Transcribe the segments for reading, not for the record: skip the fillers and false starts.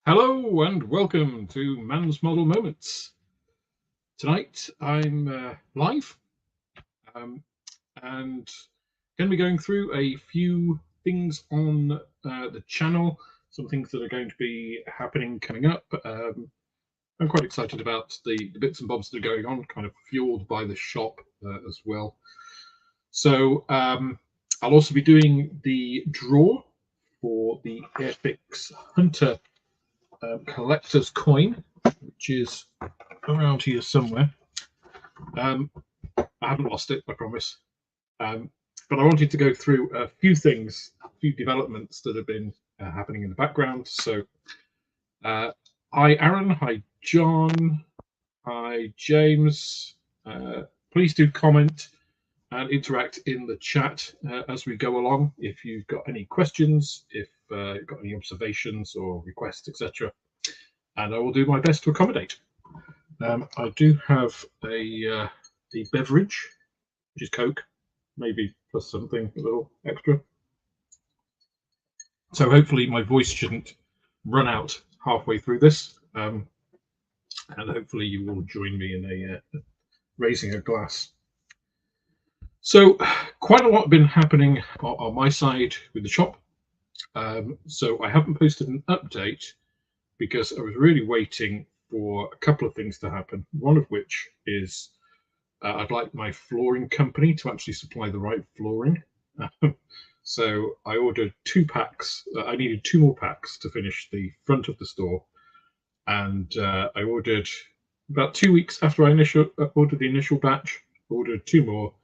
Hello and welcome to Mann's Model Moments. Tonight I'm live um, and going to be going through a few things on the channel, some things that are going to be happening coming up. I'm quite excited about the bits and bobs that are going on, kind of fueled by the shop as well. So I'll also be doing the draw for the Airfix Hunter collector's coin, which is around here somewhere. I haven't lost it, I promise. But I wanted to go through a few things, a few developments that have been happening in the background. So, hi Aaron, hi John, hi James. Please do comment and interact in the chat as we go along. If you've got any questions, if you've got any observations or requests, etc., and I will do my best to accommodate. I do have a beverage, which is Coke, maybe plus something a little extra. So hopefully my voice shouldn't run out halfway through this, and hopefully you will join me in raising a glass. So quite a lot been happening on my side with the shop. So I haven't posted an update because I was really waiting for a couple of things to happen. One of which is I'd like my flooring company to actually supply the right flooring. So I ordered 2 packs. I needed 2 more packs to finish the front of the store. And I ordered about 2 weeks after I ordered the initial batch, ordered 2 more.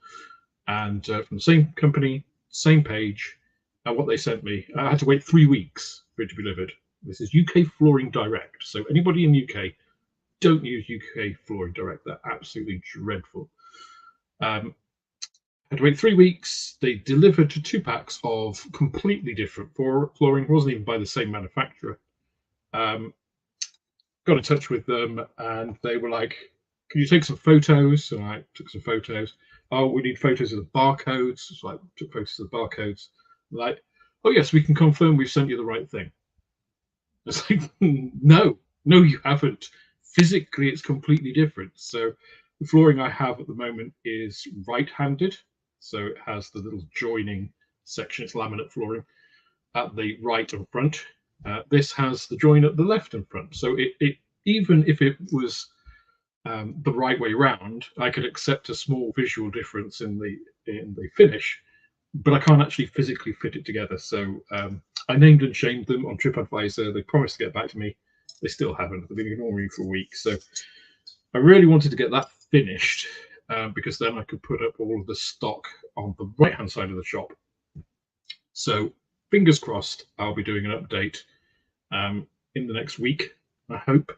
And from the same company, same page. And what they sent me, I had to wait 3 weeks for it to be delivered. This is UK Flooring Direct. So anybody in UK, don't use UK Flooring Direct. They're absolutely dreadful. I had to wait 3 weeks. They delivered 2 packs of completely different flooring. It wasn't even by the same manufacturer. Got in touch with them and they were like, can you take some photos? And I took some photos. Oh, we need photos of the barcodes. So I took photos of the barcodes. Like, oh yes, we can confirm we've sent you the right thing. It's like, no, you haven't. Physically, it's completely different. So the flooring I have at the moment is right-handed. So it has the little joining section. It's laminate flooring at the right and front. This has the join at the left and front. So it even if it was the right way round, I could accept a small visual difference in the finish, but I can't actually physically fit it together. So I named and shamed them on TripAdvisor. They promised to get back to me. They still haven't. They've been ignoring me for a week. So I really wanted to get that finished because then I could put up all of the stock on the right-hand side of the shop. So fingers crossed, I'll be doing an update in the next week, I hope.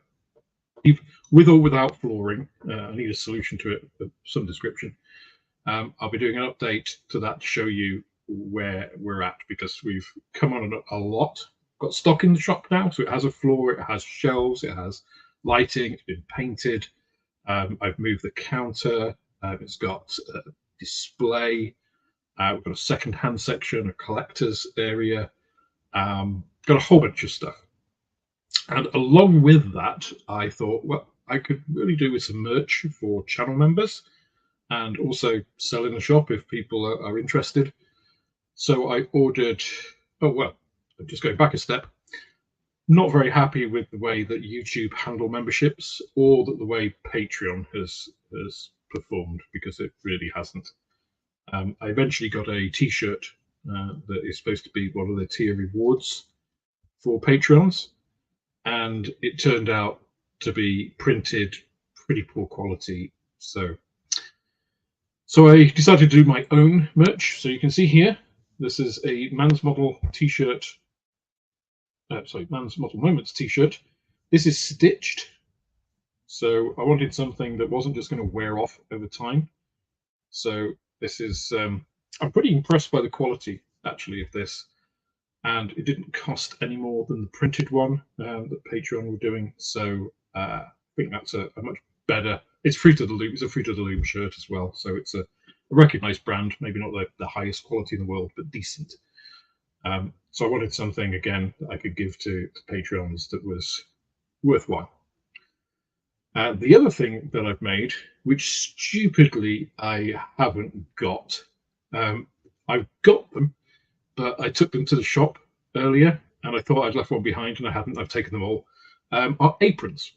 With or without flooring, I need a solution to it of some description. I'll be doing an update to that to show you where we're at because we've come on a lot. Got stock in the shop now, so it has a floor, it has shelves, it has lighting, it's been painted. I've moved the counter. It's got a display. We've got a second-hand section, a collector's area. Got a whole bunch of stuff. And along with that, I thought, well, I could really do with some merch for channel members and also sell in the shop if people are interested. So I ordered, oh, well, I'm just going back a step. Not very happy with the way that YouTube handle memberships or that the way Patreon has performed, because it really hasn't. I eventually got a t-shirt that is supposed to be one of the tier rewards for Patreons, and it turned out to be printed pretty poor quality. So I decided to do my own merch. So you can see here, this is a Mann's Model t-shirt. Mann's Model Moments t-shirt. This is stitched. So I wanted something that wasn't just going to wear off over time. So this is, I'm pretty impressed by the quality actually of this. And it didn't cost any more than the printed one that Patreon were doing. So I think that's a much better. It's Fruit of the Loom. It's a Fruit of the Loom shirt as well. So it's a recognized brand, maybe not the highest quality in the world, but decent. So I wanted something, again, that I could give to Patreons that was worthwhile. The other thing that I've made, which stupidly I haven't got, I've got them, but I took them to the shop earlier and I thought I'd left one behind and I hadn't. I've taken them all, are aprons.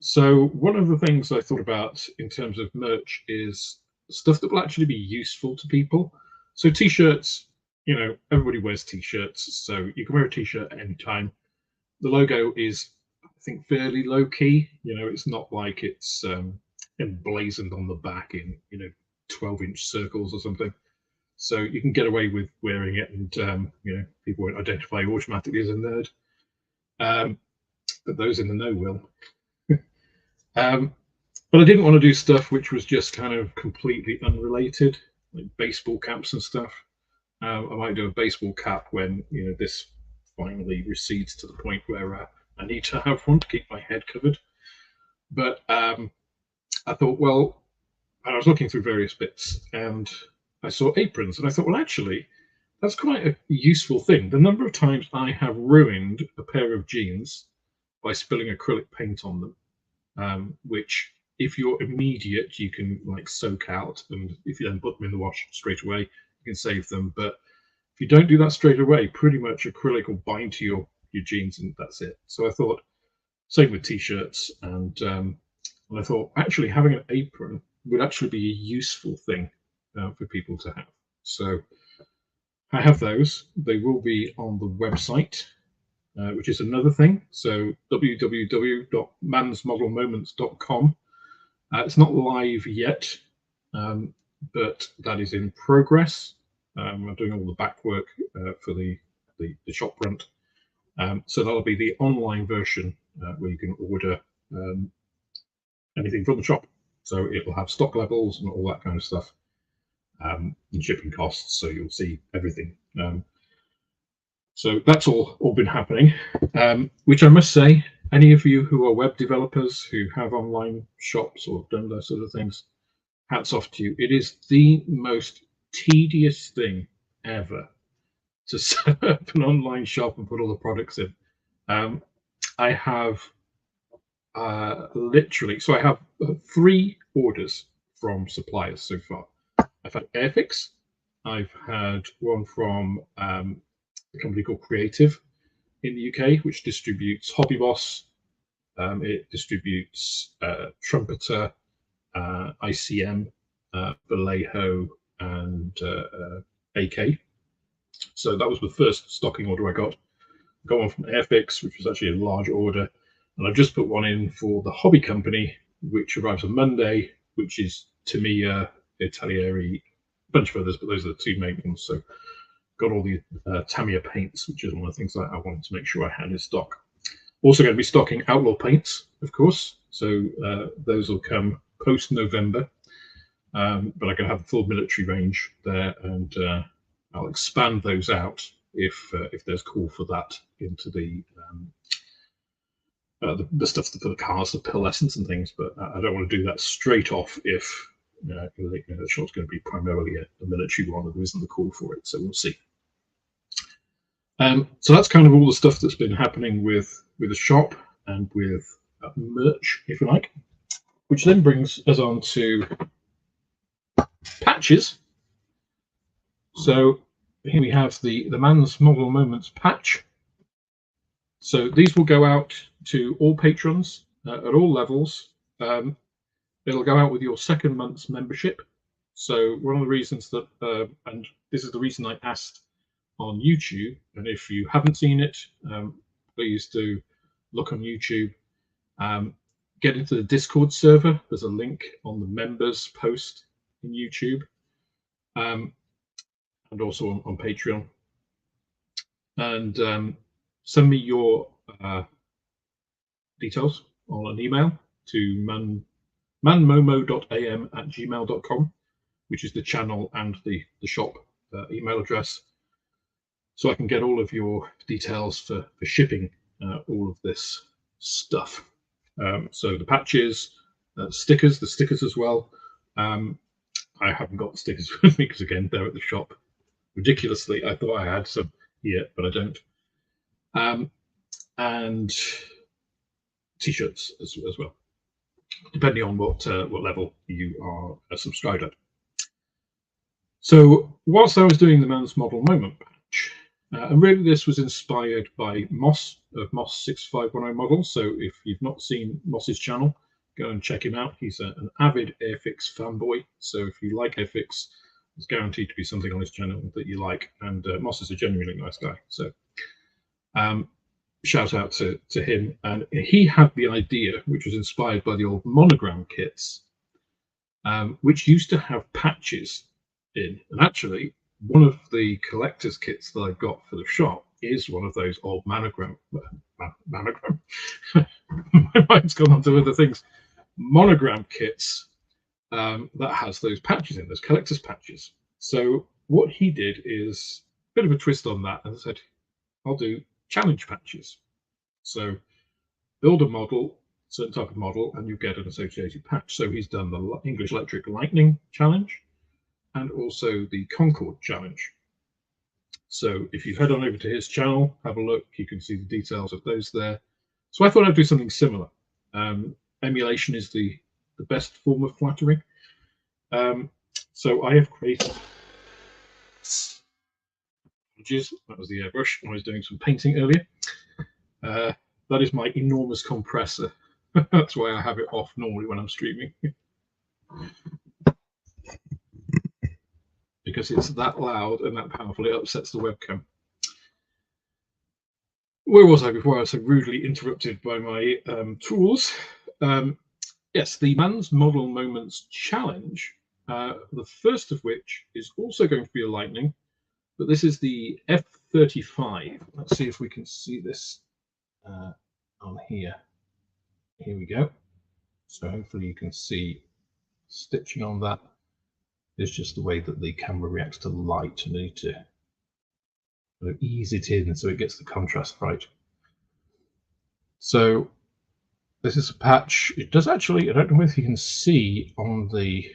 So one of the things I thought about in terms of merch is stuff that will actually be useful to people. So t-shirts, you know, everybody wears t-shirts, so you can wear a t-shirt at any time. The logo is, I think, fairly low key. You know, it's not like it's emblazoned on the back in, you know, 12-inch circles or something. So you can get away with wearing it, and you know, people won't identify you automatically as a nerd. But those in the know will. But I didn't want to do stuff which was just kind of completely unrelated, like baseball caps and stuff. I might do a baseball cap when, you know, this finally recedes to the point where I need to have one to keep my head covered. But I thought, well, I was looking through various bits and I saw aprons, and I thought, well, actually, that's quite a useful thing. The number of times I have ruined a pair of jeans by spilling acrylic paint on them, which, if you're immediate, you can like soak out, and if you then put them in the wash straight away, you can save them. But if you don't do that straight away, pretty much acrylic will bind to your jeans, and that's it. So I thought, same with t-shirts, and I thought actually having an apron would actually be a useful thing for people to have. So I have those. They will be on the website, which is another thing. So www.mansmodelmoments.com. It's not live yet, but that is in progress. I'm doing all the back work for the shop front. So that'll be the online version where you can order anything from the shop. So it will have stock levels and all that kind of stuff, and shipping costs. So you'll see everything. So that's all been happening, which I must say, any of you who are web developers who have online shops or done those sort of things, hats off to you. It is the most tedious thing ever to set up an online shop and put all the products in. I have literally, so I have 3 orders from suppliers so far. I've had Airfix, I've had one from a company called Creative in the UK, which distributes Hobbyboss. It distributes Trumpeter, ICM, Vallejo, and AK. So that was the first stocking order I got. I got one from Airfix, which was actually a large order, and I've just put one in for the hobby company, which arrives on Monday, which is Tamiya, Italeri, a bunch of others, but those are the 2 main ones. So got all the Tamiya paints, which is one of the things that I wanted to make sure I had in stock. Also going to be stocking Outlaw paints, of course. So those will come post-November, but I'm going to have the full military range there, and I'll expand those out if there's call for that into the stuff for the cars, the pearlescence and things. But I don't want to do that straight off if the shop's going to be primarily a military one, and there isn't the call for it. So we'll see. So that's kind of all the stuff that's been happening with the shop and with merch, if you like, which then brings us on to patches. So here we have the Mann's Model Moments patch. So these will go out to all patrons at all levels. It'll go out with your 2nd month's membership. So one of the reasons that, and this is the reason I asked on YouTube, and if you haven't seen it, please do look on YouTube. Get into the Discord server. There's a link on the members post in YouTube, and also on Patreon. And send me your details on an email to manmomo.am@gmail.com, which is the channel and the shop email address, so I can get all of your details for shipping all of this stuff. So the patches, the stickers as well. I haven't got the stickers with me because, again, they're at the shop. Ridiculously, I thought I had some here, but I don't. And t-shirts as well, depending on what level you are subscribed at. So whilst I was doing the Mann's Model Moment patch, and really this was inspired by Moss of Moss 6510 Models. So if you've not seen Moss's channel, go and check him out. He's an avid Airfix fanboy. So if you like Airfix, there's guaranteed to be something on his channel that you like. And Moss is a genuinely nice guy. So shout out to him. And he had the idea, which was inspired by the old monogram kits, which used to have patches in. And actually, one of the collector's kits that I got for the shop is one of those old monogram. My mind's gone on to other things. Monogram kits that has those patches in, those collector's patches. So what he did is a bit of a twist on that and said, I'll do challenge patches. So build a model, certain type of model, and you get an associated patch. So he's done the English Electric Lightning challenge and also the Concorde challenge. So if you head on over to his channel, have a look, you can see the details of those there. So I thought I'd do something similar. Emulation is the best form of flattery. So I have created, that was the airbrush when I was doing some painting earlier. That is my enormous compressor. That's why I have it off normally when I'm streaming. Because it's that loud and that powerful, it upsets the webcam. Where was I before I was so rudely interrupted by my tools? Yes, the Mann's Model Moments Challenge, the first of which is also going to be a Lightning, but this is the F35. Let's see if we can see this on here. Here we go. So hopefully you can see stitching on that. It's just the way that the camera reacts to light, and I need to ease it in so it gets the contrast right. So this is a patch. It does actually, I don't know if you can see on the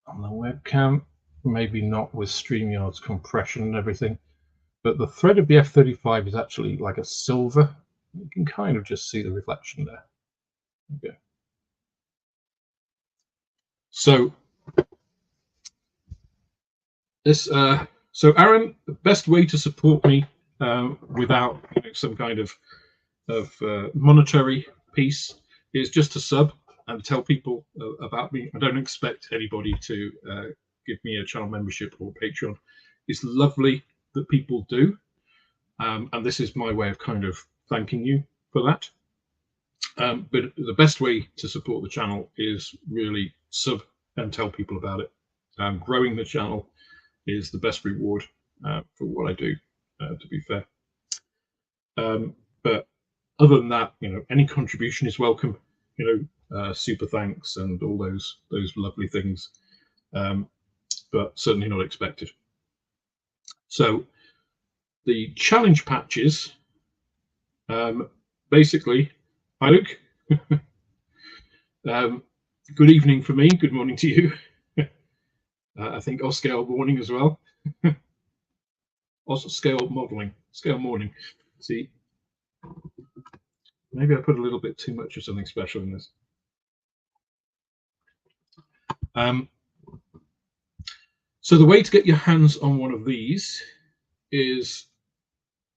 webcam, maybe not with StreamYard's compression and everything, but the thread of the F35 is actually like a silver. You can kind of just see the reflection there. Okay. So this, so Aaron, the best way to support me without some kind of monetary piece is just to sub and tell people about me. I don't expect anybody to give me a channel membership or Patreon. It's lovely that people do, and this is my way of kind of thanking you for that. But the best way to support the channel is really sub and tell people about it. Growing the channel is the best reward for what I do, to be fair. But other than that, any contribution is welcome. Super thanks and all those lovely things, but certainly not expected. So the challenge patches, basically, hi Luke. Good evening for me. Good morning to you. I think Oscar morning as well. Also scale modeling, scale morning. See, maybe I put a little bit too much of something special in this. So the way to get your hands on one of these is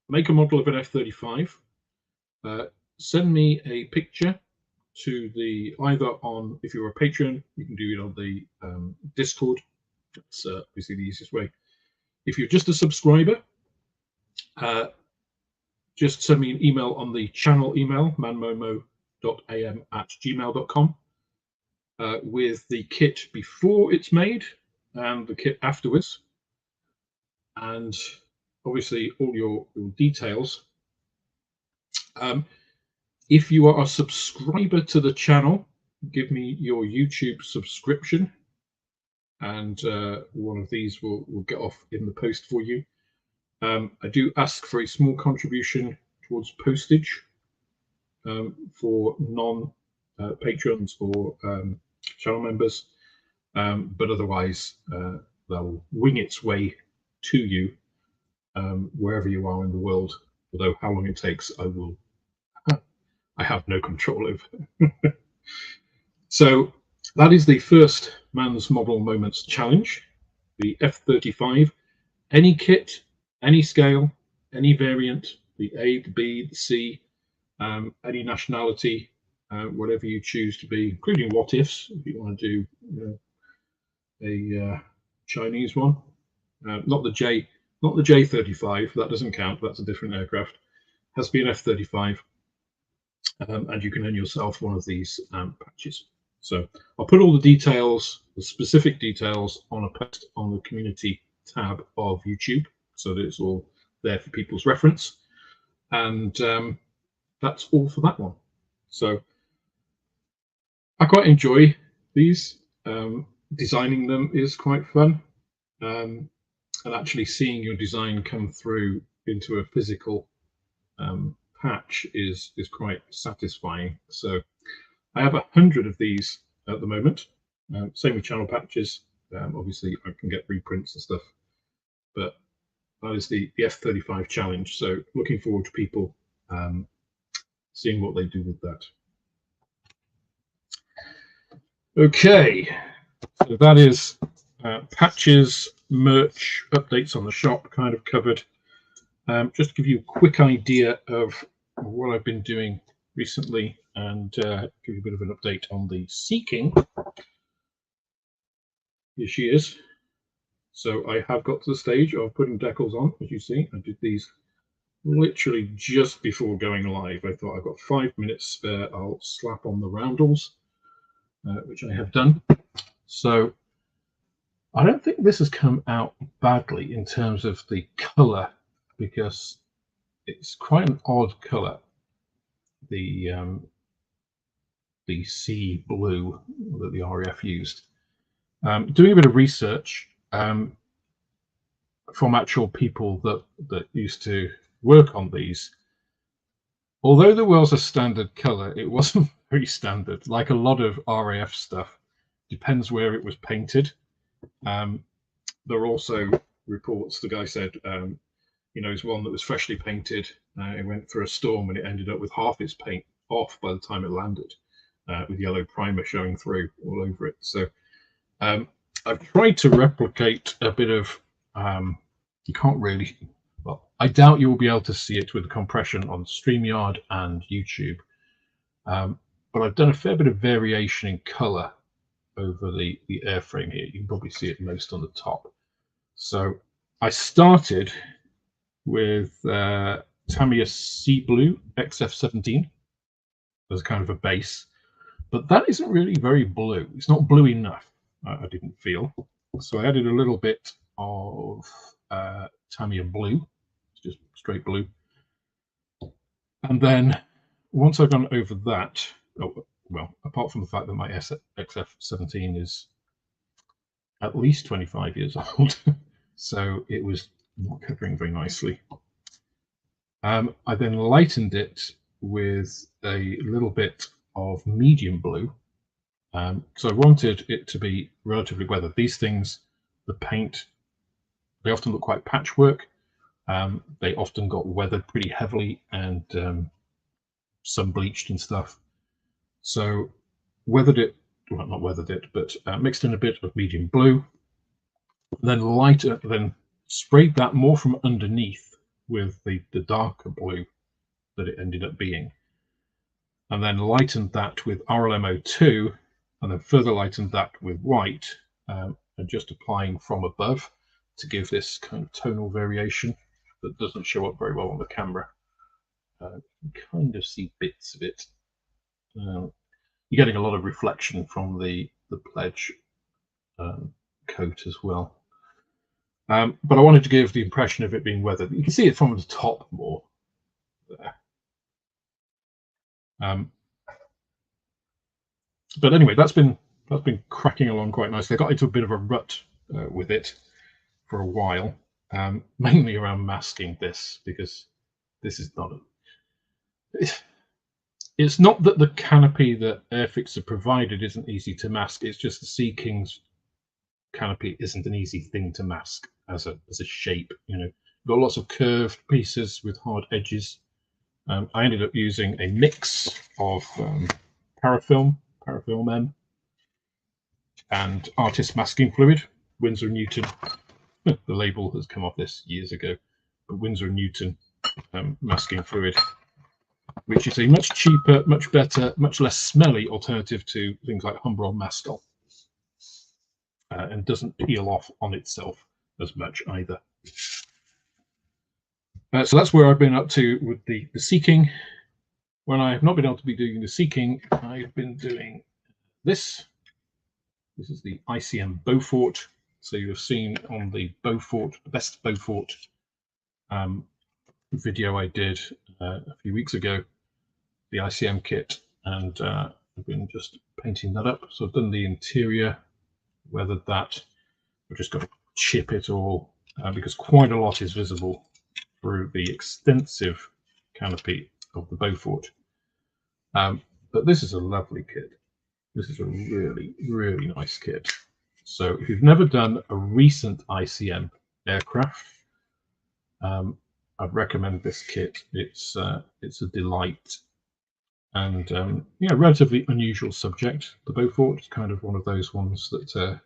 make a model of an F35. Send me a picture to the either on, if you're a Patreon, you can do it on the Discord. That's obviously the easiest way. If you're just a subscriber, just send me an email on the channel email, manmomo.am@gmail.com, with the kit before it's made and the kit afterwards, and obviously all your details. If you are a subscriber to the channel, give me your YouTube subscription, and one of these will get off in the post for you. I do ask for a small contribution towards postage for non-patrons or channel members, but otherwise they'll wing its way to you wherever you are in the world. Although how long it takes, I have no control over. So that is the first Mann's Model Moments Challenge, the F-35. Any kit, any scale, any variant, the A, the B, the C, any nationality, whatever you choose to be, including what ifs, if you want to do a Chinese one. Not the J-35, that doesn't count, that's a different aircraft. It has to be an F-35, and you can earn yourself one of these patches. So I'll put all the details, the specific details, on a post on the community tab of YouTube, so that it's all there for people's reference. And that's all for that one. So I quite enjoy these. Designing them is quite fun, and actually seeing your design come through into a physical patch is quite satisfying. So I have 100 of these at the moment. Same with channel patches. Obviously, I can get reprints and stuff, but that is the F-35 challenge. So looking forward to people seeing what they do with that. Okay, so that is patches, merch, updates on the shop kind of covered. Just to give you a quick idea of what I've been doing recently, and give you a bit of an update on the Sea King. Here she is. So I have got to the stage of putting decals on, as you see. I did these literally just before going live. I thought I've got 5 minutes spare, I'll slap on the roundels, which I have done. So I don't think this has come out badly in terms of the colour, because it's quite an odd colour. The sea blue that the RAF used. Doing a bit of research from actual people that used to work on these, although there was a standard colour, it wasn't very standard. Like a lot of RAF stuff, depends where it was painted. There are also reports, the guy said, it's one that was freshly painted. It went through a storm and it ended up with half its paint off by the time it landed, with yellow primer showing through all over it. So I've tried to replicate a bit of, you can't really, well, I doubt you will be able to see it with the compression on StreamYard and YouTube, but I've done a fair bit of variation in colour over the airframe here. You can probably see it most on the top. So I started with Tamiya Sea Blue XF17 as kind of a base, but that isn't really very blue. It's not blue enough, I didn't feel. So I added a little bit of Tamiya Blue, it's just straight blue. And then once I've gone over that, well, apart from the fact that my XF17 is at least 25 years old, so it was not covering very nicely. I then lightened it with a little bit of medium blue, so I wanted it to be relatively weathered. These things, the paint, they often look quite patchwork. They often got weathered pretty heavily and sun bleached and stuff. So weathered it, well, not weathered it, but mixed in a bit of medium blue, then sprayed that more from underneath with the darker blue that it ended up being, and then lightened that with RLMO2, and then further lightened that with white, and just applying from above to give this kind of tonal variation that doesn't show up very well on the camera. You can kind of see bits of it. You're getting a lot of reflection from the pledge coat as well. But I wanted to give the impression of it being weathered. You can see it from the top more there. But anyway, that's been cracking along quite nicely. I got into a bit of a rut with it for a while, mainly around masking this, because this is not it's not that the canopy that Airfix have provided isn't easy to mask, it's just the Sea King's canopy isn't an easy thing to mask as a shape. got lots of curved pieces with hard edges. I ended up using a mix of parafilm Mann, and artist masking fluid, Winsor & Newton. The label has come off this years ago, but Winsor & Newton masking fluid, which is a much cheaper, much better, much less smelly alternative to things like Humbrol Mastol, and doesn't peel off on itself as much either. So that's where I've been up to with the seeking. When I have not been able to be doing the seeking, I've been doing this. This is the ICM Beaufort. So you have seen on the Beaufort, the best Beaufort video I did a few weeks ago, the ICM kit, and I've been just painting that up. So I've done the interior, weathered that. I've just got to chip it all because quite a lot is visible through the extensive canopy of the Beaufort. But this is a lovely kit. This is a really, really nice kit. So if you've never done a recent ICM aircraft, I'd recommend this kit. It's a delight, and relatively unusual subject. The Beaufort is kind of one of those ones that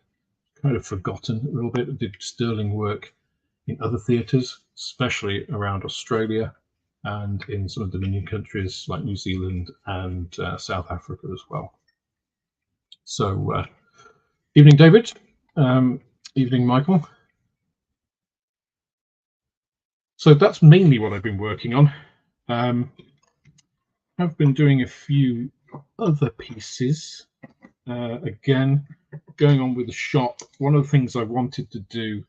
kind of forgotten a little bit. It did sterling work in other theatres, especially around Australia and in some of the Dominion countries like New Zealand and South Africa as well. So, evening, David. Evening, Michael. So that's mainly what I've been working on. I've been doing a few other pieces. Again, going on with the shop, one of the things I wanted to do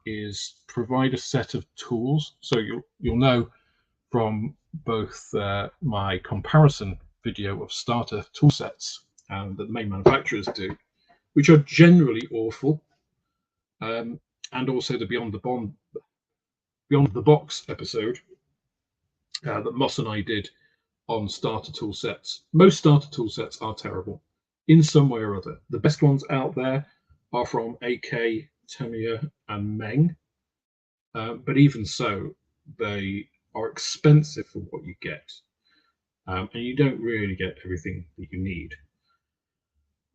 is provide a set of tools. So you'll know from both my comparison video of starter tool sets that the main manufacturers do, which are generally awful, and also the Beyond the Box episode that Moss and I did on starter tool sets. Most starter tool sets are terrible in some way or other. The best ones out there are from AK, Tamiya, and Mann, but even so, they are expensive for what you get, and you don't really get everything that you need.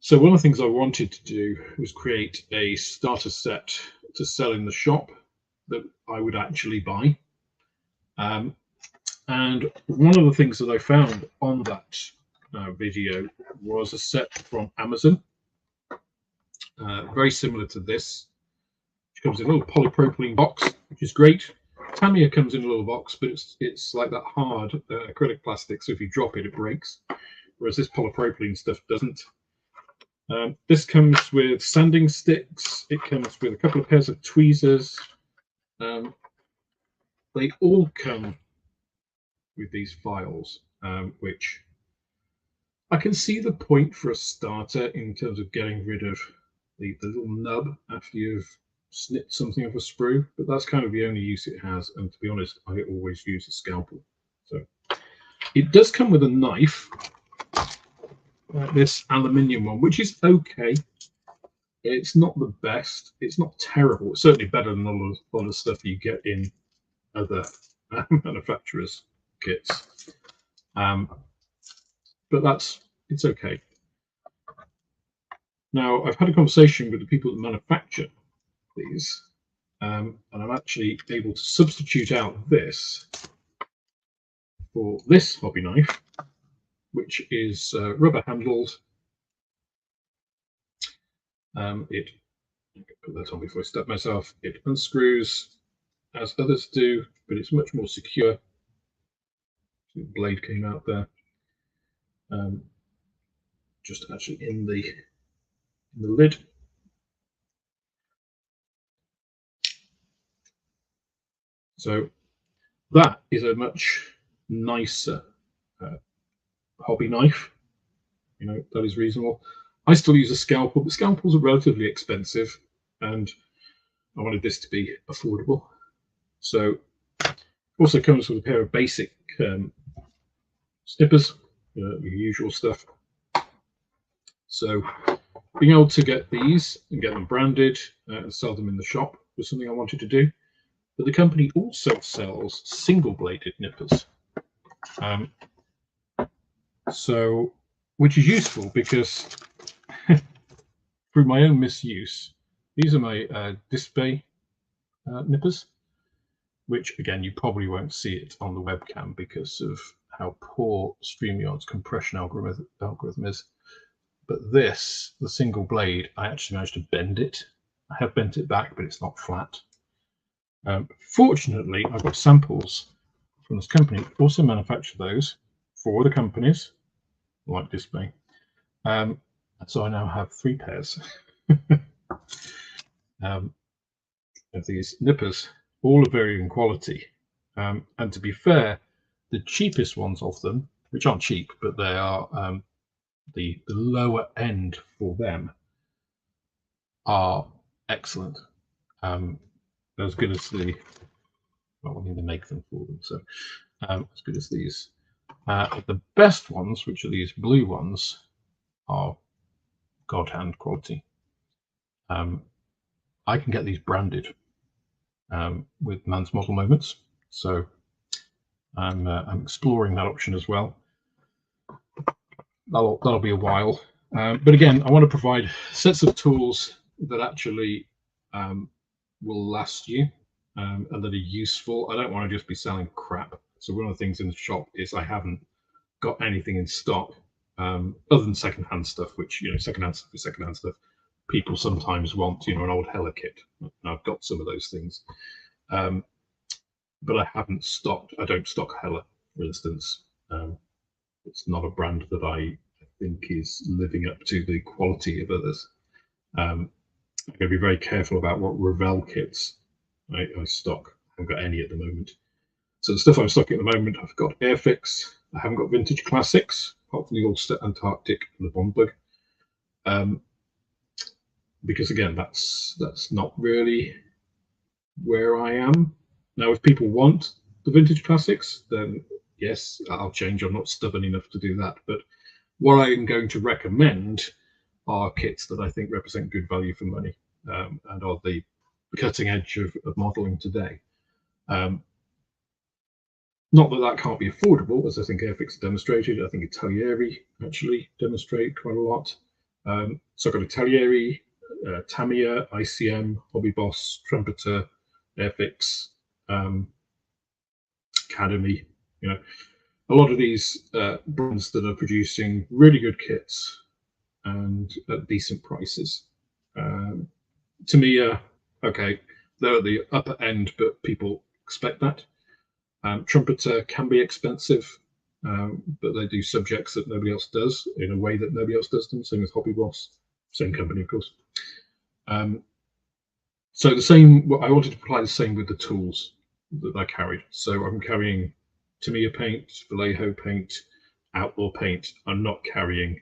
So one of the things I wanted to do was create a starter set to sell in the shop that I would actually buy. And one of the things that I found on that video was a set from Amazon, very similar to this, which comes in a little polypropylene box, which is great. Tamiya comes in a little box, but it's like that hard acrylic plastic, so if you drop it, it breaks, whereas this polypropylene stuff doesn't. This comes with sanding sticks. It comes with a couple of pairs of tweezers. They all come with these files, which I can see the point for a starter in terms of getting rid of the little nub after you've snipped something off a sprue, but that's kind of the only use it has. And to be honest, I always use a scalpel. So it does come with a knife, like this aluminium one, which is okay. It's not the best. It's not terrible. It's certainly better than a lot of stuff you get in other manufacturers' kits. But it's okay. Now, I've had a conversation with the people that manufacture these, and I'm actually able to substitute out this for this hobby knife, which is rubber handled. I can put that on before I step myself. It unscrews as others do, but it's much more secure. The blade came out there, just actually in the lid. So that is a much nicer hobby knife. You know, that is reasonable. I still use a scalpel, but scalpels are relatively expensive, and I wanted this to be affordable. So also comes with a pair of basic snippers, the usual stuff. So being able to get these and get them branded and sell them in the shop was something I wanted to do. but the company also sells single-bladed nippers. So, which is useful because through my own misuse, these are my display nippers, which again, you probably won't see it on the webcam because of how poor StreamYard's compression algorithm is. But this, the single blade, I actually managed to bend it. I have bent it back, but it's not flat. Fortunately, I've got samples from this company that also manufacture those for other companies, like Display. So I now have 3 pairs of these nippers, all of varying quality. And to be fair, the cheapest ones of them, which aren't cheap, but they are the lower end for them, are excellent. As good as the, well, I need to make them for them, so as good as these. The best ones, which are these blue ones, are God hand quality. I can get these branded with Mann's model moments, so I'm exploring that option as well. That'll be a while, but again, I want to provide sets of tools that actually will last you and that are useful. I don't want to just be selling crap. So one of the things in the shop is I haven't got anything in stock other than secondhand stuff, which, you know, secondhand stuff is secondhand stuff. People sometimes want, you know, an old Hella kit, and I've got some of those things, but I haven't stocked. I don't stock Hella, for instance. It's not a brand that I think is living up to the quality of others. I'm going to be very careful about what Revell kits I stock. I haven't got any at the moment. So the stuff I'm stocking at the moment, I've got Airfix. I haven't got vintage classics, apart from the Ulster Antarctic and the Bond Bug. Because again, that's not really where I am. Now, if people want the vintage classics, then yes, I'll change. I'm not stubborn enough to do that. But what I'm going to recommend are kits that I think represent good value for money and are the cutting edge of modeling today. Not that that can't be affordable, as I think Airfix demonstrated. I think Italeri actually demonstrate quite a lot. So I've got Italeri, Tamiya, ICM, Hobbyboss, Trumpeter, Airfix, Academy. You know, a lot of these brands that are producing really good kits and at decent prices. Tamiya, okay, they're at the upper end, but people expect that. Trumpeter can be expensive, but they do subjects that nobody else does in a way that nobody else does them. Same as Hobbyboss, same company, of course. So the same. I wanted to apply the same with the tools that I carried. So I'm carrying Tamiya paint, Vallejo paint, outlaw paint. I'm not carrying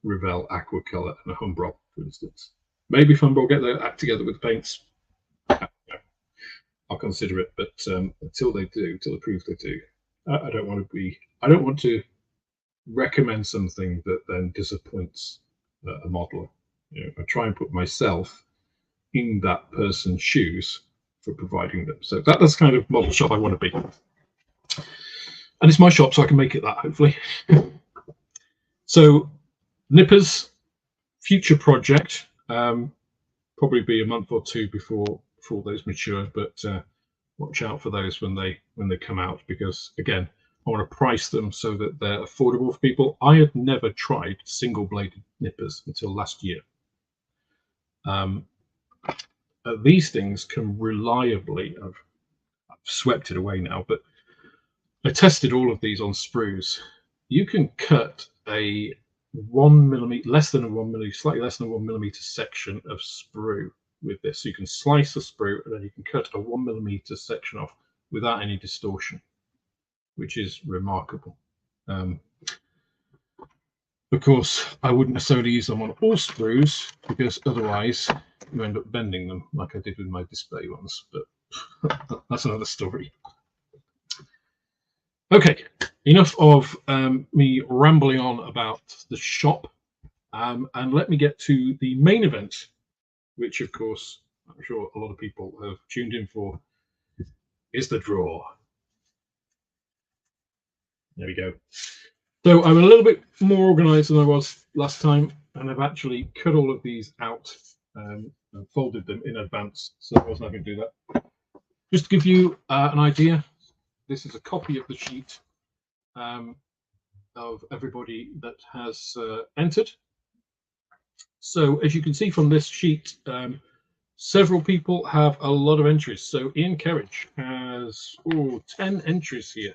Revell aqua color and a Humbrol, for instance. Maybe if Humbrol get their act together with paints, I'll consider it. But until they do, until they prove they do, I don't want to be. I don't want to recommend something that then disappoints a modeler. You know, I try and put myself in that person's shoes for providing them. So that's kind of model shop I want to be. And it's my shop, so I can make it that, hopefully. So nippers, future project, probably be a month or two before those mature, but watch out for those when they come out, because again, I want to price them so that they're affordable for people. I had never tried single-bladed nippers until last year. These things can reliably, I've swept it away now, but I tested all of these on sprues. You can cut a 1 millimeter, less than a 1 millimeter, slightly less than a 1 millimeter section of sprue with this. So you can slice a sprue and then you can cut a 1 millimeter section off without any distortion, which is remarkable. Of course, I wouldn't necessarily use them on all sprues because otherwise you end up bending them like I did with my display ones, but that's another story. Okay, enough of me rambling on about the shop, and let me get to the main event, which of course I'm sure a lot of people have tuned in for. is the draw. There we go. So I'm a little bit more organized than I was last time, and I've actually cut all of these out and folded them in advance, so I wasn't having to do that. Just to give you an idea, this is a copy of the sheet of everybody that has entered. So as you can see from this sheet, several people have a lot of entries. So Ian Kerridge has 10 entries here.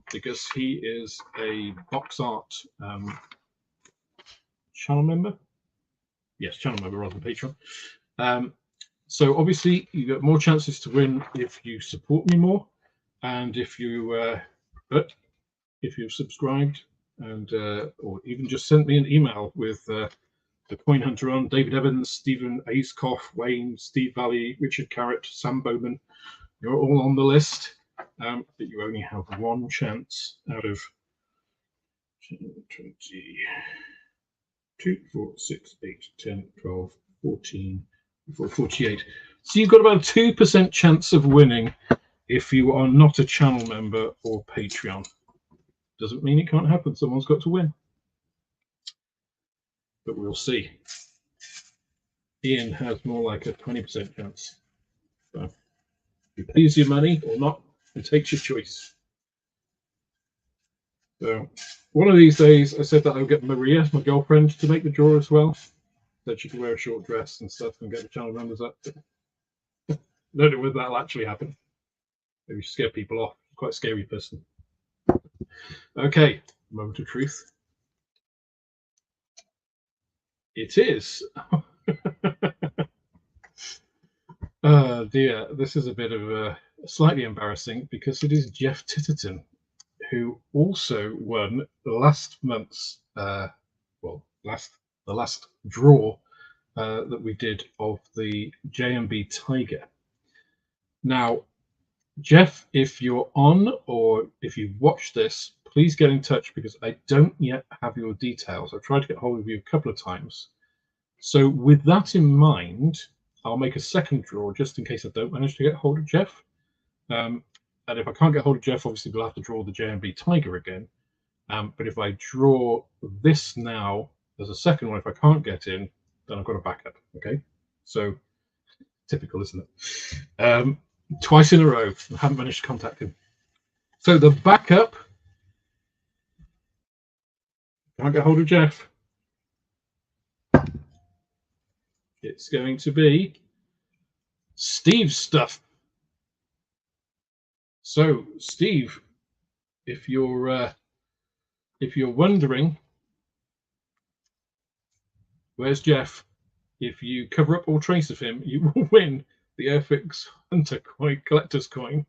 Because he is a box art channel member. Yes, channel member rather than patron. So obviously you get more chances to win if you support me more, and if you've subscribed and or even just sent me an email with the Coin Hunter on, David Evans, Stephen Aiscoff, Wayne, Steve Valley, Richard Carrot, Sam Bowman. You're all on the list. But you only have one chance out of 20, 2, 4, 6, 8, 10, 12, 14, 48. So you've got about a 2% chance of winning if you are not a channel member or Patreon. Doesn't mean it can't happen. Someone's got to win. But we'll see. Ian has more like a 20% chance. So you pays your money or not, and takes your choice. So one of these days I said that I would get Maria, my girlfriend, to make the draw as well. That she could wear a short dress and stuff and get the channel members up. I don't know whether that'll actually happen. Maybe scare people off. Quite a scary person. Okay, moment of truth. It is. Oh dear, this is a bit of a slightly embarrassing because it is Jeff Titterton, who also won last month's the last draw that we did of the JMB Tiger. Now, Jeff, if you're on or if you watch this, please get in touch because I don't yet have your details. I've tried to get hold of you a couple of times. So with that in mind, I'll make a second draw just in case I don't manage to get hold of Jeff. And if I can't get hold of Jeff, obviously we'll have to draw the JMB Tiger again. But if I draw this now as a second one, if I can't get in, then I've got a backup. Okay, so typical, isn't it? Twice in a row, I haven't managed to contact him. So the backup, can't get hold of Jeff. It's going to be Steve's stuff. So Steve, if you're wondering where's Jeff, if you cover up all trace of him, you will win the Airfix Hunter coin, collector's coin.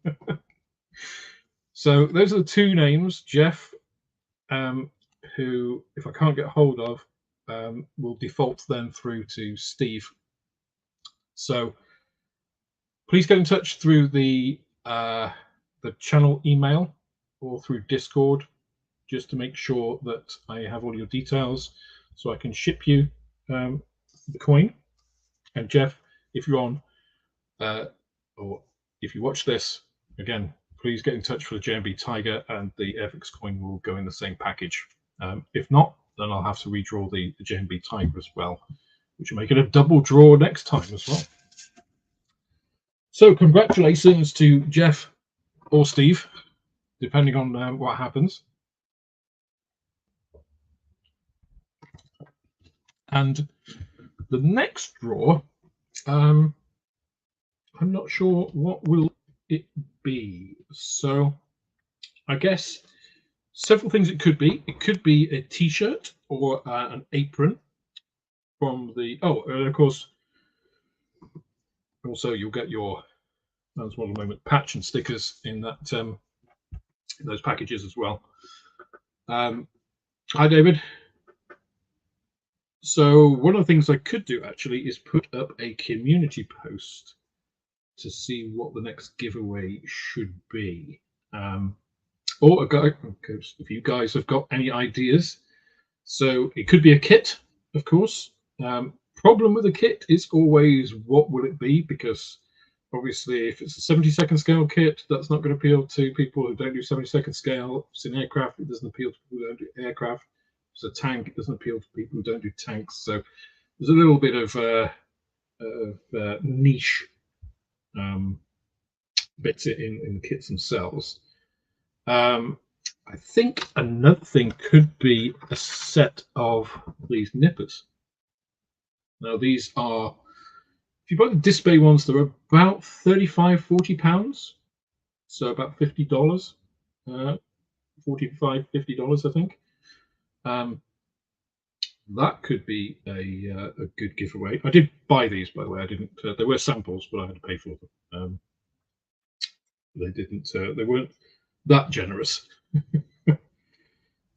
So those are the two names, Jeff, who, if I can't get hold of, will default then through to Steve. So please get in touch through the channel email or through Discord, just to make sure that I have all your details so I can ship you the coin. And Jeff, if you're on or if you watch this, again, please get in touch for the JMB Tiger and the Airfix coin will go in the same package. If not, then I'll have to redraw the JMB Tiger as well, which will make it a double draw next time as well. So congratulations to Jeff or Steve, depending on what happens. And the next draw, I'm not sure what will it be. So I guess several things it could be. It could be a t-shirt or an apron from the, and of course, also you'll get your Man's Model Moment patch and stickers in that in those packages as well. Hi, David. So one of the things I could do actually is put up a community post to see what the next giveaway should be. Or a guy, if you guys have got any ideas. So it could be a kit, of course. Problem with a kit is always what will it be, because Obviously, if it's a 70-second scale kit, that's not going to appeal to people who don't do 70-second scale. If it's an aircraft, it doesn't appeal to people who don't do aircraft. If it's a tank, it doesn't appeal to people who don't do tanks. So there's a little bit of niche bits in the kits themselves. I think another thing could be a set of these nippers. Now these are, if you buy the display ones, they're about 35, 40 pounds. So about $50, $45, $50, I think. That could be a good giveaway. I did buy these, by the way. I didn't. They were samples, but I had to pay for them. They didn't. They weren't that generous.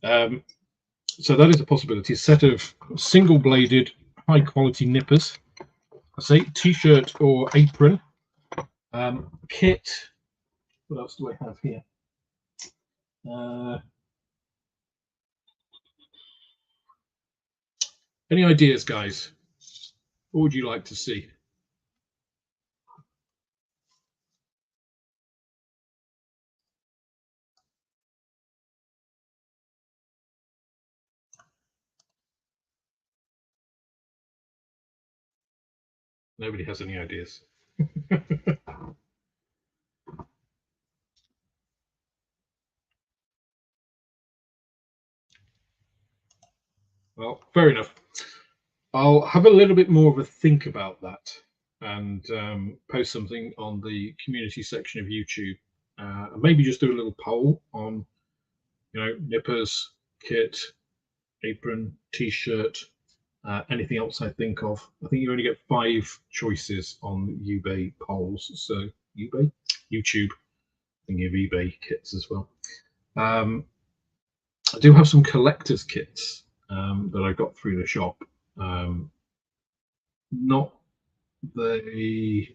So that is a possibility. A set of single-bladed, high-quality nippers. I say t-shirt or apron kit. What else do I have here? Any ideas, guys? What would you like to see? Nobody has any ideas. Well, fair enough. I'll have a little bit more of a think about that and post something on the community section of YouTube. And maybe just do a little poll on, nippers, kit, apron, t-shirt, anything else I think of. I think you only get 5 choices on eBay polls. So YouTube, thinking of eBay kits as well. I do have some collector's kits that I got through the shop. Not that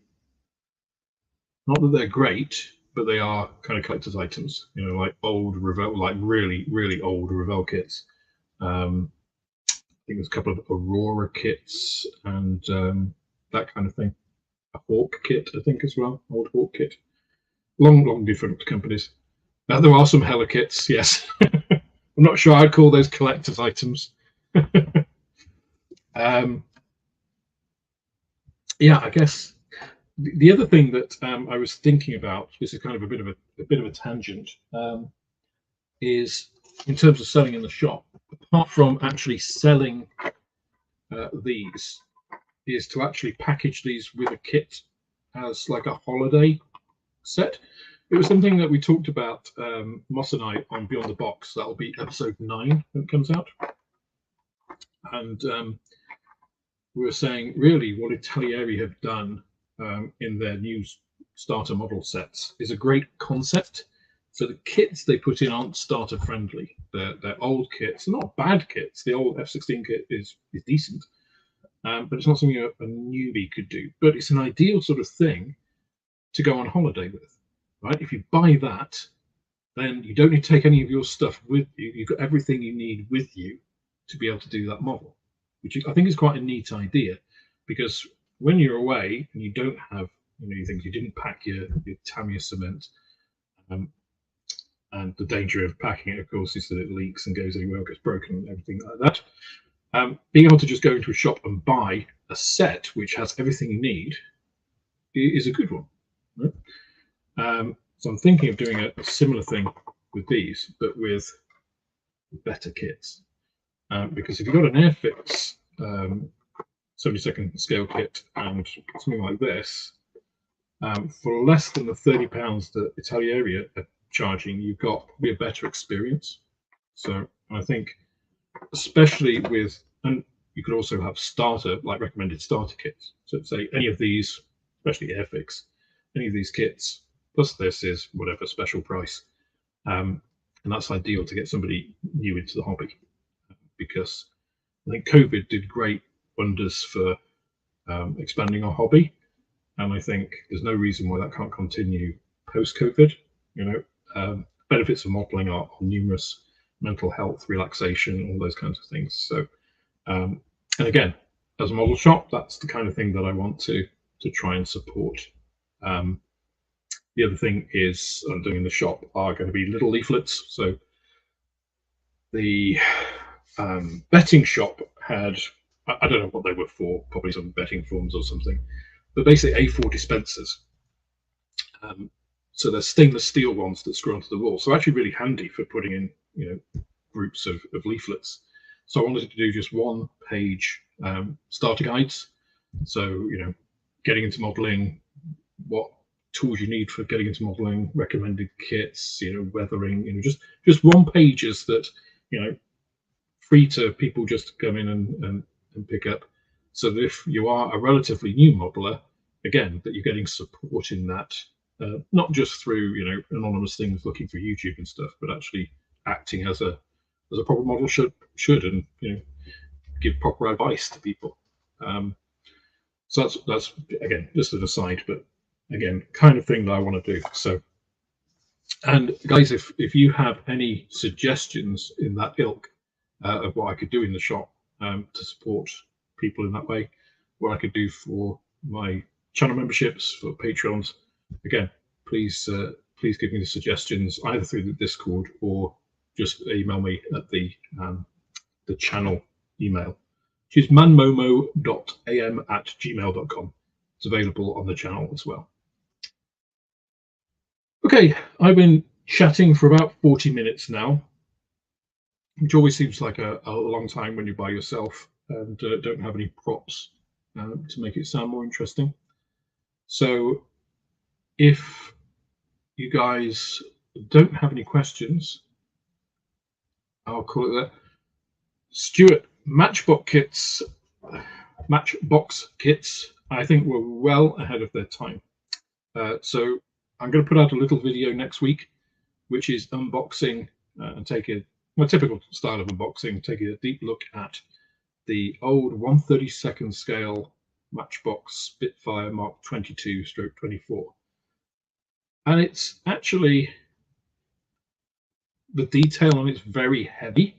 they're great, but they are kind of collector's items. Like old Revell, like really, really old Revell kits. I think there's a couple of Aurora kits and that kind of thing. A Hawk kit, I think, as well. Old Hawk kit. Long different companies. There are some Hella kits, yes. I'm not sure I'd call those collector's items. Yeah, I guess the other thing that I was thinking about, this is kind of a bit of a tangent, is in terms of selling in the shop. Apart from actually selling these, is to actually package these with a kit as like a holiday set. It was something that we talked about, Moss and I, on Beyond the Box. That'll be episode 9 when it comes out. And we were saying, really, what Italeri have done in their new starter model sets is a great concept. So the kits they put in aren't starter friendly. They're old kits. They're not bad kits. The old F-16 kit is decent, but it's not something a newbie could do. But it's an ideal sort of thing to go on holiday with, right? If you buy that, then you don't need to take any of your stuff with you. You've got everything you need with you to be able to do that model, which I think is quite a neat idea, because when you're away and you don't have, you think you didn't pack your Tamiya cement, and the danger of packing it, of course, is that it leaks and goes anywhere, gets broken, and everything like that. Being able to just go into a shop and buy a set which has everything you need is a good one. Right? So I'm thinking of doing a similar thing with these, but with better kits. Because if you've got an Airfix 70-second scale kit and something like this, for less than the £30 that Italeri are charging, you've got probably a better experience. So I think, especially with, and you could also have recommended starter kits. So say any of these, especially Airfix, any of these kits, plus this is whatever special price. And that's ideal to get somebody new into the hobby, because I think COVID did great wonders for expanding our hobby. And I think there's no reason why that can't continue post-COVID. Benefits of modeling are numerous: mental health, relaxation, all those kinds of things. So, and again, as a model shop, that's the kind of thing that I want to try and support. The other thing is I'm doing in the shop are going to be little leaflets. So the betting shop had, I don't know what they were for, probably some betting forms or something, but basically A4 dispensers. So they're stainless steel ones that screw onto the wall. So actually really handy for putting in, groups of leaflets. So I wanted to do just one page starter guides. So, getting into modeling, what tools you need for getting into modeling, recommended kits, weathering, just one pages that, free to people just to come in and pick up. So that if you are a relatively new modeler, again, that you're getting support in that, not just through, anonymous things looking for YouTube and stuff, but actually acting as a proper model should and, give proper advice to people. So that's again just an aside, but again, kind of thing that I want to do. So, and guys, if you have any suggestions in that ilk of what I could do in the shop to support people in that way, what I could do for my channel memberships, for Patreons, again, please give me the suggestions either through the Discord or just email me at the channel email, which is manmomo.am@gmail.com. It's available on the channel as well. Okay, I've been chatting for about 40 minutes now, which always seems like a long time when you're by yourself and don't have any props to make it sound more interesting. So if you guys don't have any questions, I'll call it that. Stuart, Matchbox kits, I think were well ahead of their time. So I'm going to put out a little video next week, which is unboxing and taking my typical style of unboxing, taking a deep look at the old 1/32 scale Matchbox Spitfire Mark 22/24. And it's actually, the detail on it's very heavy,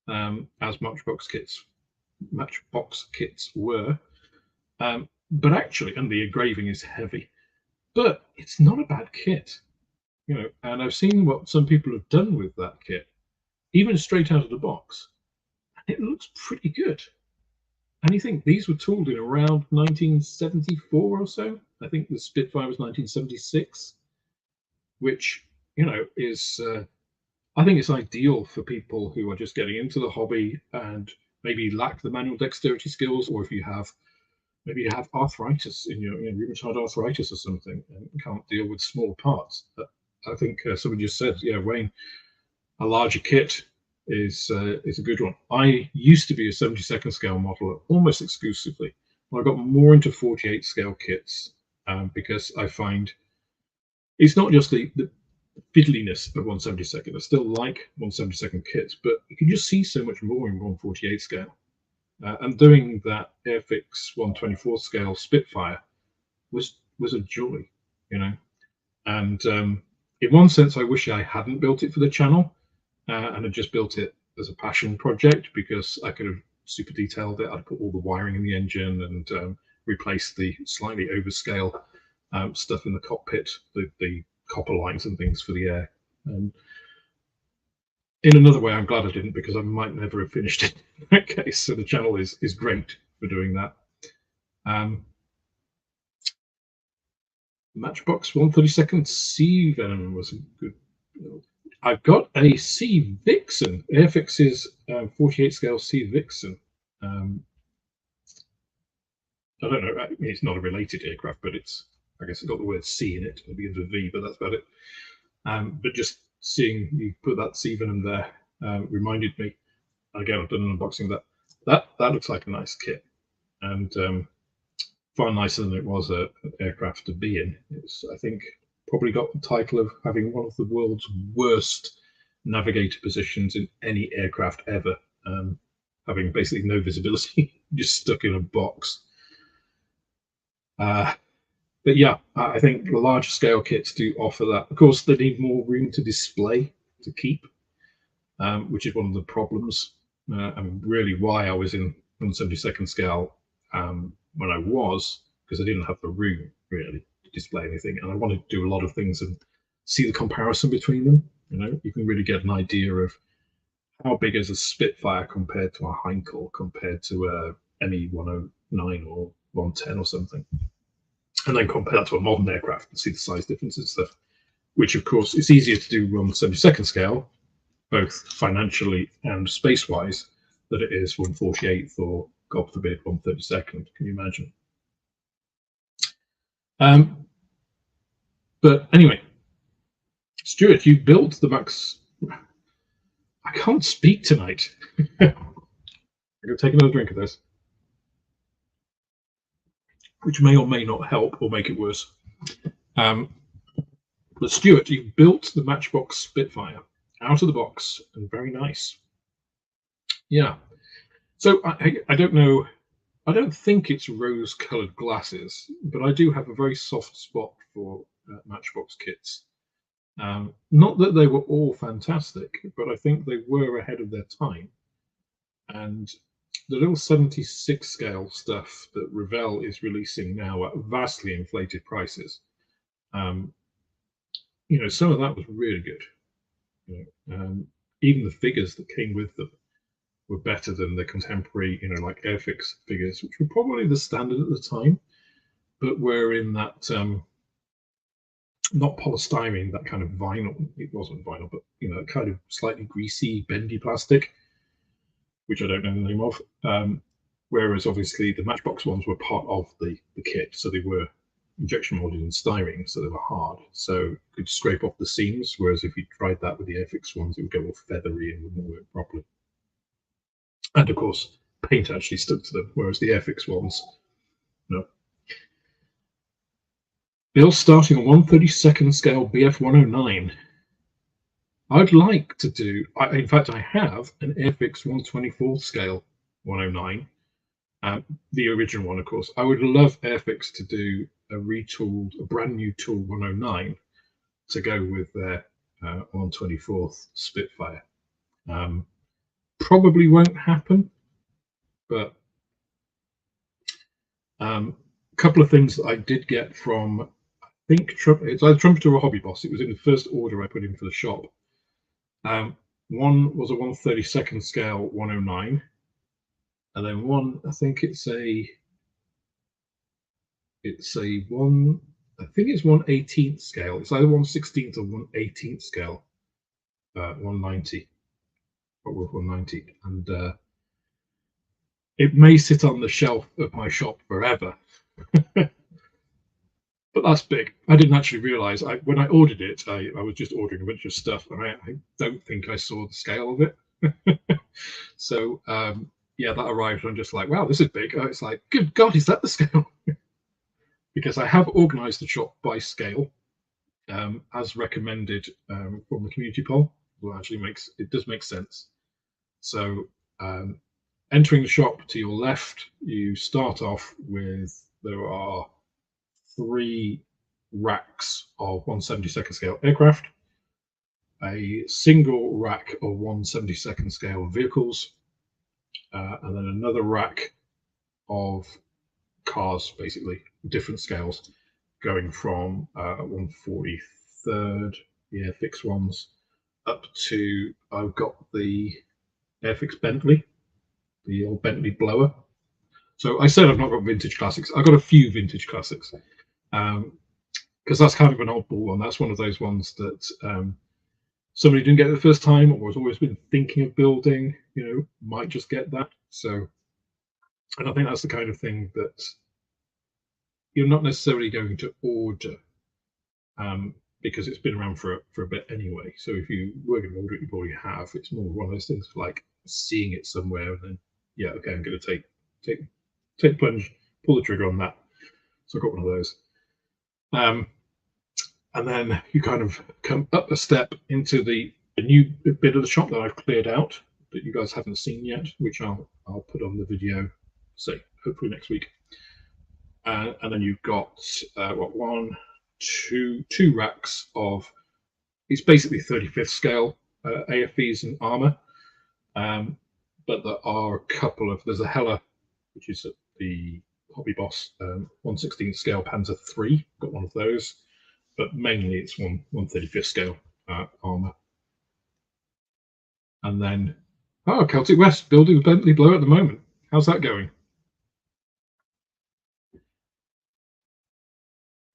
as Matchbox kits were. But actually, and the engraving is heavy, but it's not a bad kit, and I've seen what some people have done with that kit, even straight out of the box. It looks pretty good. And you think these were tooled in around 1974 or so. I think the Spitfire was 1976, which, is, I think it's ideal for people who are just getting into the hobby and maybe lack the manual dexterity skills, or if you have, maybe you have arthritis in your rheumatoid arthritis or something and can't deal with small parts. But I think someone just said, yeah, Wayne, a larger kit is a good one. I used to be a 72nd scale modeler almost exclusively. Well, I got more into 48 scale kits because I find it's not just the fiddliness of 1/72. I still like 1/72 kits, but you can just see so much more in 1/48 scale. And doing that Airfix 1/24 scale Spitfire was a joy, And in one sense, I wish I hadn't built it for the channel and had just built it as a passion project, because I could have super detailed it. I'd put all the wiring in the engine and replaced the slightly overscale stuff in the cockpit, the copper lines and things for the air. And in another way, I'm glad I didn't, because I might never have finished it in that case. So the channel is great for doing that. Matchbox 1/32 Sea Venom was a good build. I've got a Sea Vixen, Airfix's 48 scale Sea Vixen. I don't know, I mean, it's not a related aircraft, but I guess it's got the word sea in it. It begins with V, but that's about it. But just seeing you put that Sea Venom there reminded me. Again, I've done an unboxing of that. That looks like a nice kit, and far nicer than it was an aircraft to be in. It's, I think, probably got the title of having one of the world's worst navigator positions in any aircraft ever, having basically no visibility, just stuck in a box. But yeah, I think the larger scale kits do offer that. Of course, they need more room to display, to keep, which is one of the problems, and really why I was in 1/72 scale when I was, because I didn't have the room really to display anything, and I want to do a lot of things and see the comparison between them. You know, you can really get an idea of how big is a Spitfire compared to a Heinkel, compared to a ME 109 or 110 or something, and then compare that to a modern aircraft and see the size differences and stuff. Which, of course, it's easier to do 1/72 scale, both financially and space-wise, than it is 1/48th or, God forbid, 1/32. Can you imagine? But anyway, Stuart, you built the Max. I can't speak tonight. I'm going to take another drink of this, which may or may not help or make it worse. But Stuart, you built the Matchbox Spitfire out of the box, and very nice. Yeah. So I don't know. I don't think it's rose-coloured glasses, but I do have a very soft spot for Matchbox kits. Not that they were all fantastic, but I think they were ahead of their time. And the little 76 scale stuff that Revell is releasing now at vastly inflated prices, you know, some of that was really good. You know, even the figures that came with them were better than the contemporary, you know, like Airfix figures, which were probably the standard at the time, but were in that not polystyrene, that kind of vinyl. It wasn't vinyl, but you know, kind of slightly greasy, bendy plastic, which I don't know the name of. Whereas obviously the Matchbox ones were part of the kit, so they were injection molded in styrene, so they were hard, so you could scrape off the seams. Whereas if you tried that with the Airfix ones, it would go all feathery and wouldn't work properly. And of course, paint actually stuck to them, whereas the Airfix ones, no. Bill starting on 1/32 scale BF 109. I'd like to do, in fact, I have an Airfix 1/24 scale 109, the original one, of course. I would love Airfix to do a retooled, a brand new tool 109 to go with their 1/24th Spitfire. Probably won't happen, but a couple of things that I did get from, I think it's either Trumpeter or Hobbyboss. It was in the first order I put in for the shop. One was a 1/32 scale 109, and then one, I think it's a one, I think it's 1/18 scale. It's either 1/16 or 1/18 scale 190, or 190, and it may sit on the shelf of my shop forever. But that's big. I didn't actually realize, when I ordered it, I was just ordering a bunch of stuff, and I don't think I saw the scale of it. So yeah, that arrived, and I'm just like, wow, this is big. It's like, good God, is that the scale? Because I have organized the shop by scale, as recommended from the community poll. Well, actually it does make sense. So entering the shop, to your left, you start off with, there are 3 racks of 1/72 scale aircraft, a single rack of 1/72 scale vehicles, and then another rack of cars, basically different scales, going from 1/43rd, the Airfix ones, up to, I've got the Airfix Bentley, the old Bentley blower. So I said I've not got vintage classics. I've got a few vintage classics, because that's kind of an oddball one. That's one of those ones that somebody didn't get it the first time, or has always been thinking of building, you know, might just get that. So, and I think that's the kind of thing that you're not necessarily going to order, because it's been around for a bit anyway. So if you were going to order it, you probably have. It's more one of those things like seeing it somewhere and then, yeah, okay, I'm going to take the plunge, pull the trigger on that. So I got one of those. And then you kind of come up a step into the new bit of the shop that I've cleared out that you guys haven't seen yet, which I'll put on the video, say, hopefully next week. And then you've got two racks of, it's basically 35th scale AFVs and armor, but there are a couple of, there's a Heller, which is at the Hobbyboss 1/16 scale Panzer III. Got one of those, but mainly it's 1/35 scale armor. And then, oh, Celtic West building Bentley Blow at the moment. How's that going?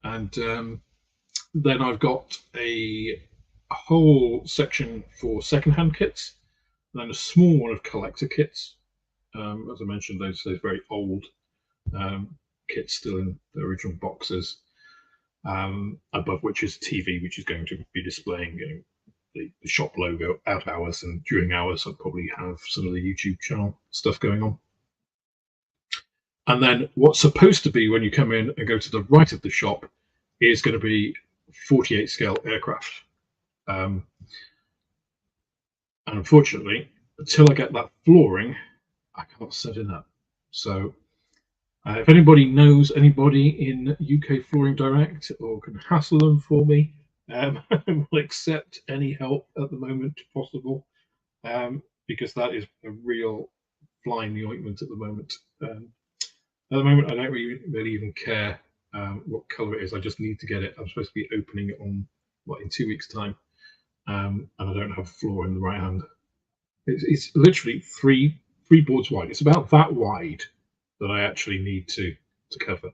And then I've got a whole section for secondhand kits, and then a small one of collector kits. As I mentioned, those very old kits still in the original boxes, above which is TV, which is going to be displaying the shop logo out hours, and during hours I'll probably have some of the YouTube channel stuff going on. And then what's supposed to be, when you come in and go to the right of the shop, is going to be 48 scale aircraft. And unfortunately, until I get that flooring, I can't set it up. So if anybody knows anybody in UK Flooring Direct or can hassle them for me, I will accept any help at the moment possible, because that is a real fly in the ointment at the moment. At the moment, I don't really even care what colour it is. I just need to get it. I'm supposed to be opening it on, in 2 weeks' time, and I don't have a floor in the right hand. It's literally three boards wide. It's about that wide that I actually need to cover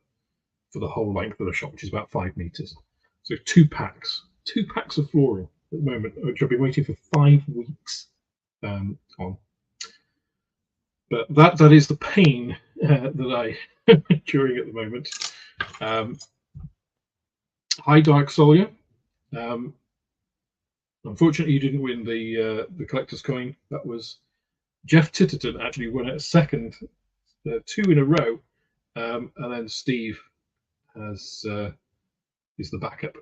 for the whole length of the shop, which is about 5 meters. So two packs of flooring at the moment, which I've been waiting for 5 weeks on. But that is the pain that I enduring at the moment. Hi, Dark Solia. Unfortunately, you didn't win the collector's coin. That was Jeff Titterton actually won it a second, 2 in a row, and then Steve is the backup.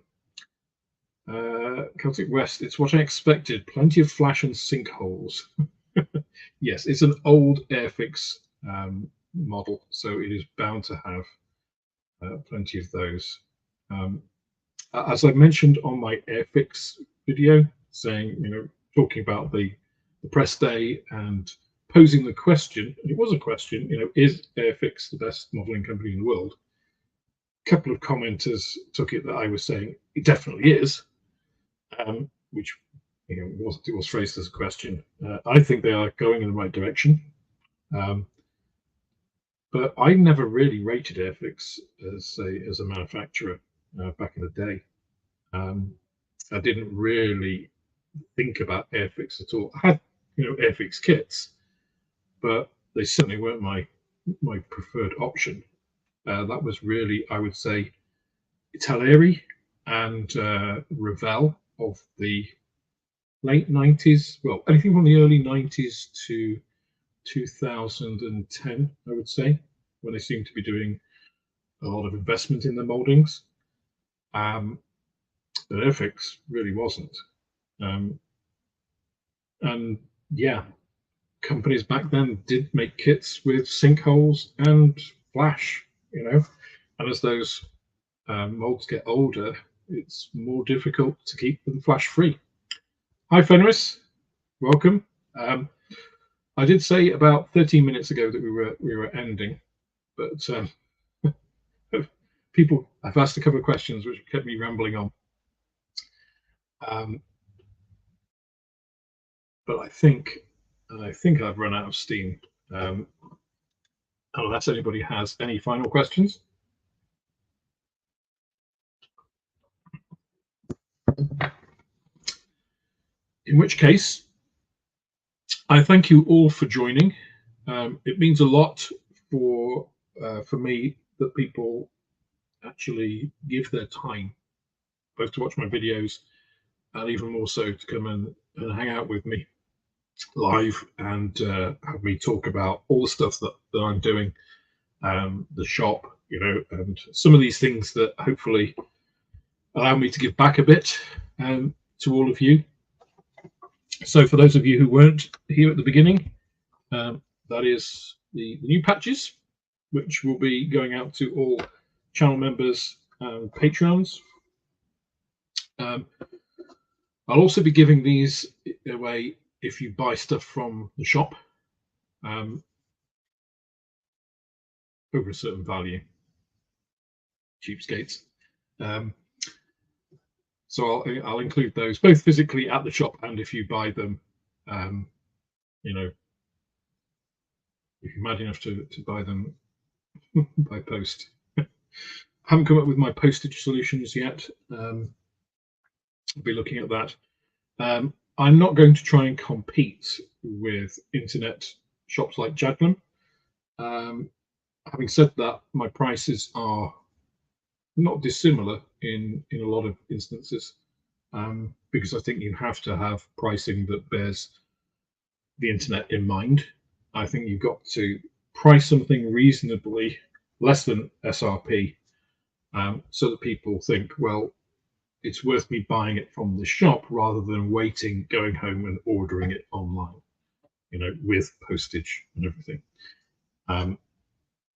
Celtic West, it's what I expected. Plenty of flash and sinkholes. Yes, it's an old Airfix model, so it is bound to have plenty of those. As I mentioned on my Airfix video, saying, talking about the press day and posing the question, and it was a question, is Airfix the best modeling company in the world? A couple of commenters took it that I was saying it definitely is, which was phrased as a question. I think they are going in the right direction, but I never really rated Airfix as a manufacturer back in the day. I didn't really think about Airfix at all. I had Airfix kits, but they certainly weren't my preferred option. That was really, I would say, Italeri and Revell of the late 90s. Well, anything from the early 90s to 2010, I would say, when they seemed to be doing a lot of investment in the moldings. But Airfix really wasn't. And yeah, companies back then did make kits with sinkholes and flash, and as those molds get older, it's more difficult to keep them flash free. Hi Fenris, welcome. I did say about 13 minutes ago that we were ending, but I've asked a couple of questions which kept me rambling on. But I think I've run out of steam. Unless anybody has any final questions. In which case, I thank you all for joining. It means a lot for me that people actually give their time, both to watch my videos and even more so to come and hang out with me live and have me talk about all the stuff that I'm doing, the shop, and some of these things that hopefully allow me to give back a bit to all of you. So for those of you who weren't here at the beginning, that is the new patches, which will be going out to all channel members and Patreons. I'll also be giving these away if you buy stuff from the shop. over a certain value. Cheapskates. So I'll include those both physically at the shop, and if you buy them, you know, if you're mad enough to buy them by post. Haven't come up with my postage solutions yet. I'll be looking at that. I'm not going to try and compete with internet shops like Jadlam. Having said that, my prices are not dissimilar in a lot of instances, because I think you have to have pricing that bears the internet in mind. I think you've got to price something reasonably less than SRP, so that people think, well, it's worth me buying it from the shop rather than waiting, going home and ordering it online, you know, with postage and everything.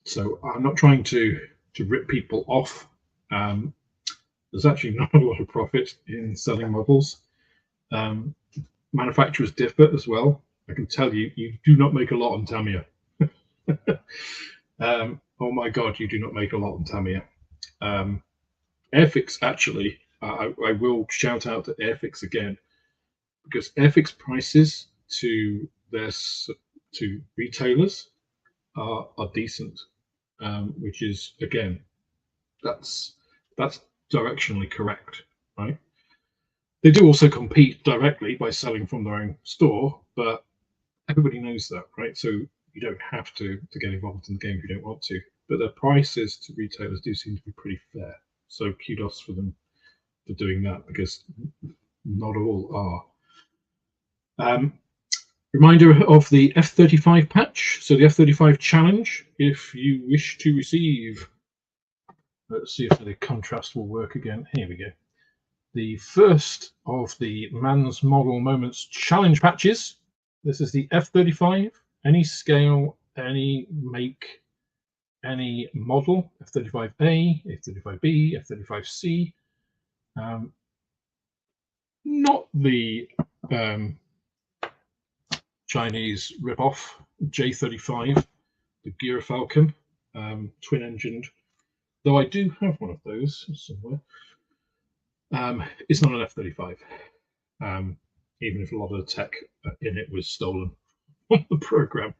So I'm not trying to rip people off. There's actually not a lot of profit in selling models. Manufacturers differ as well. I can tell you, you do not make a lot on Tamiya. Oh my God, you do not make a lot on Tamiya. Airfix, actually, I will shout out to Airfix again, because Airfix prices to retailers are decent, which is, again, that's directionally correct, right? They do also compete directly by selling from their own store, but everybody knows that, right? So you don't have to get involved in the game if you don't want to. But their prices to retailers do seem to be pretty fair. So kudos for them for doing that, because not all are. Reminder of the F-35 patch. So the F-35 challenge, if you wish to receive, let's see if the contrast will work again. Here we go. The first of the Mann's Model Moments challenge patches. This is the F-35, any scale, any make, any model, F-35A, F-35B, F-35C. Not the Chinese rip-off J-35, the Gear Falcon, twin-engined, though I do have one of those somewhere. It's not an F-35, even if a lot of the tech in it was stolen from the program.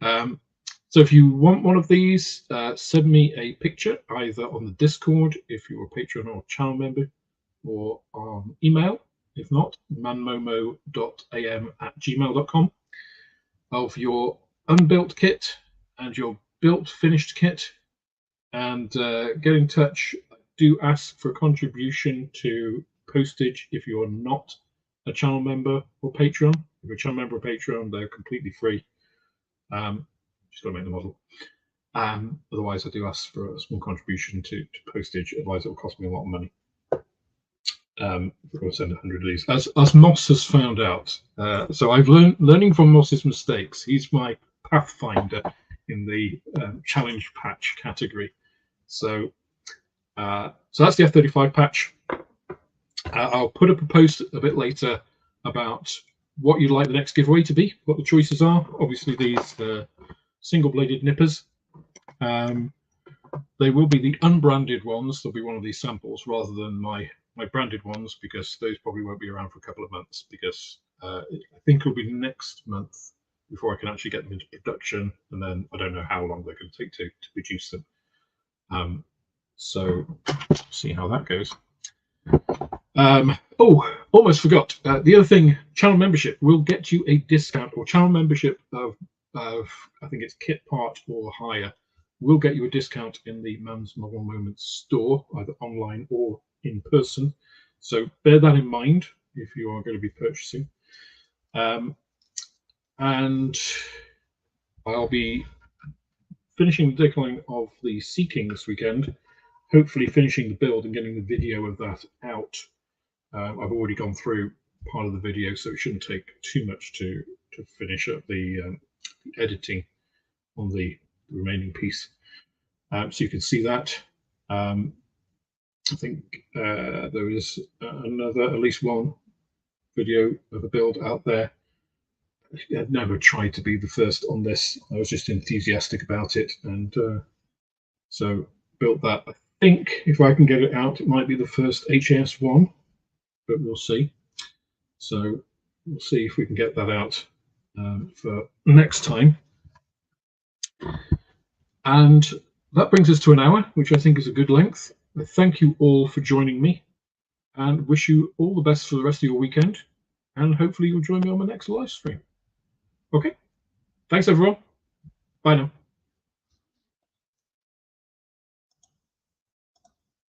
So if you want one of these, send me a picture either on the Discord if you're a Patreon or channel member, or on email, if not, manmomo.am@gmail.com, of your unbuilt kit and your built finished kit, and get in touch. Do ask for a contribution to postage if you're not a channel member or Patreon. If you're a channel member or Patreon, they're completely free. Just got to make the model. Otherwise, I do ask for a small contribution to postage. Otherwise, it will cost me a lot of money. We're going to send 100 of these, as Moss has found out. So I've learning from Moss's mistakes. He's my pathfinder in the challenge patch category. So that's the F-35 patch. I'll put up a post a bit later about what you'd like the next giveaway to be, what the choices are. Obviously, these single-bladed nippers. They will be the unbranded ones. There'll be one of these samples rather than my branded ones, because those probably won't be around for a couple of months, because I think it'll be next month before I can actually get them into production, and then I don't know how long they're going to take to produce them. So see how that goes. Oh, almost forgot. The other thing, channel membership will get you a discount, or channel membership of I think it's kit part or higher will get you a discount in the Mann's Model Moments store, either online or in person. So bear that in mind if you are going to be purchasing. And I'll be finishing the deckling of the Sea King this weekend, hopefully finishing the build and getting the video of that out. I've already gone through part of the video, so it shouldn't take too much to finish up the editing on the remaining piece. So you can see that. I think there is at least one video of a build out there. I've never tried to be the first on this. I was just enthusiastic about it, and So built that. I think if I can get it out, it might be the first HAS1, but we'll see. So we'll see if we can get that out for next time. And that brings us to an hour, which I think is a good length. I thank you all for joining me and wish you all the best for the rest of your weekend. And hopefully you'll join me on my next live stream. Okay. Thanks, everyone. Bye now.